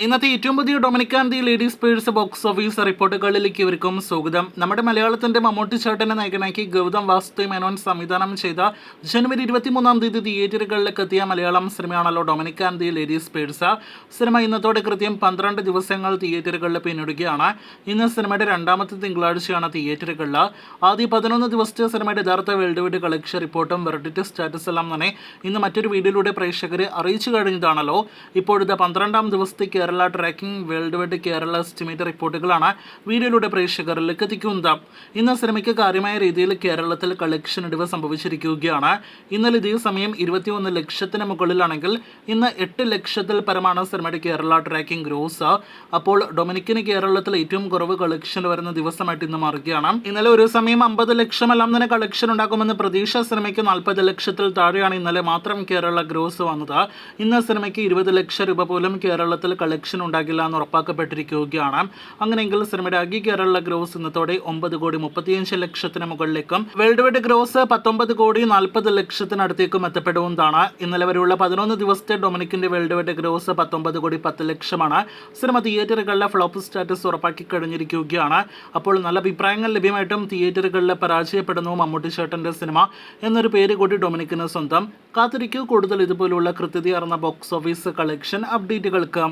ഇന്നത്തെ ഏറ്റവും പുതിയ Dominic and the ladies purse box office റിപ്പോർട്ടുകളിലേക്ക് ഇവർക്കും സ്വാഗതം. നമ്മുടെ മലയാളത്തിന്റെ മമ്മൂട്ടി ചേട്ടനെ നായകനാക്കി ഗൗതം വാസുദേവ് മേനോൻ സംവിധാനം ചെയ്ത ജനുവരി 23 തിയേറ്ററുകളിലേക്ക് എത്തിയ മലയാളം സിനിമയാണല്ലോ Dominic and the ladies purse. Cinema ഇന്നത്തോടെ കൃത്യം 12 ദിവസങ്ങൾ തിയേറ്ററുകളിൽ പിന്നിടുകയാണ്. ഇന്ന് സിനിമയുടെ രണ്ടാമത്തെ തിങ്കളാഴ്ചയാണ് തിയേറ്ററുകളിൽ. ആദ്യ 11 ദിവസത്തെ സിനിമയുടെ യഥാർത്ഥ വേൾഡ് വൈഡ് കളക്ഷൻ റിപ്പോർട്ടും വെർഡിക്റ്റ് സ്റ്റാറ്റസ് എല്ലാം തന്നെ ഇന്ന് മറ്റൊരു വീഡിയോയിലൂടെ പ്രേക്ഷകരെ അറിയിച്ചു കഴിഞ്ഞതാണല്ലോ. ഇപ്പോഴത്തെ 12ാം ദിവസത്തെ Kerala tracking world wide Kerala estimate റിപ്പോർട്ടുകളാണ് വീഡിയോയിലൂടെ പ്രേക്ഷകരിലേക്ക് എത്തിക്കുന്നത്. ഇന്ന് സിനിമയ്ക്ക് കാര്യമായ രീതിയിൽ കേരളത്തിൽ കളക്ഷൻ ഇടിവ് സംഭവിച്ചിരിക്കുകയാണ്. ഇന്നലെ ഇതേ സമയം 21 ലക്ഷത്തിന് മുകളിലാണെങ്കിൽ ഇന്ന് 8 ലക്ഷത്തിൽ പരമാണ് സിനിമയുടെ കേരള ട്രാക്കിംഗ് ഗ്രോസ്. അപ്പോൾ ഡൊമിനിക്കിന് കേരളത്തിൽ ഏറ്റവും കുറവ് കളക്ഷൻ വരുന്ന ദിവസമായിട്ട് ഇന്ന് മാറുകയാണ്. ഇന്നലെ ഒരു സമയം 50 ലക്ഷമെല്ലാം തന്നെ കളക്ഷൻ ഉണ്ടാകുമെന്ന് പ്രതീക്ഷ സിനിമയ്ക്ക് 40 ലക്ഷത്തിൽ താഴെയാണ് ഇന്നലെ മാത്രം കേരള ഗ്രോസ് വന്നത്. ഇന്ന് സിനിമയ്ക്ക് 20 ലക്ഷം രൂപ പോലും കേരളത്തിൽ കളക്ഷൻ ഉണ്ടാകില്ല എന്ന് ഉറപ്പാക്കപ്പെട്ടിരിക്കുകയാണ്. അങ്ങനെയെങ്കിൽ സിനിമയുടെ ആകെ കേരള ഗ്രോസ് ഇന്നത്തോടെ 9,35 ലക്ഷത്തിന് മുകളിലേക്കും വേൾഡ് വൈഡ് ഗ്രോസ് 19,40 ലക്ഷത്തിനടുത്തേക്കും എത്തപ്പെടുന്നതാണ്. ഇന്നലെ വരെയുള്ള 11 ദിവസത്തെ ഡൊമിനിക്കിന്റെ വേൾഡ് വൈഡ് ഗ്രോസ് 19,10 ലക്ഷമാണ്. സിനിമ തിയേറ്ററുകളിലെ ഫ്ലോപ്പ് സ്റ്റാറ്റസ് ഉറപ്പാക്കി കഴിഞ്ഞിരിക്കുകയാണ്. അപ്പോൾ നല്ല അഭിപ്രായങ്ങൾ ലഭ്യമായിട്ടും തിയേറ്ററുകളിൽ പരാജയപ്പെടുന്നു മമ്മൂട്ടി ചേട്ടന്റെ സിനിമ എന്നൊരു പേര് കൂടി ഡൊമിനിക്കിന് സ്വന്തം. കാത്തിരിക്കൂ കൂടുതൽ ഇതുപോലുള്ള കൃത്യതയാർന്ന ബോക്സ് ഓഫീസ് കളക്ഷൻ അപ്ഡേറ്റുകൾക്ക്.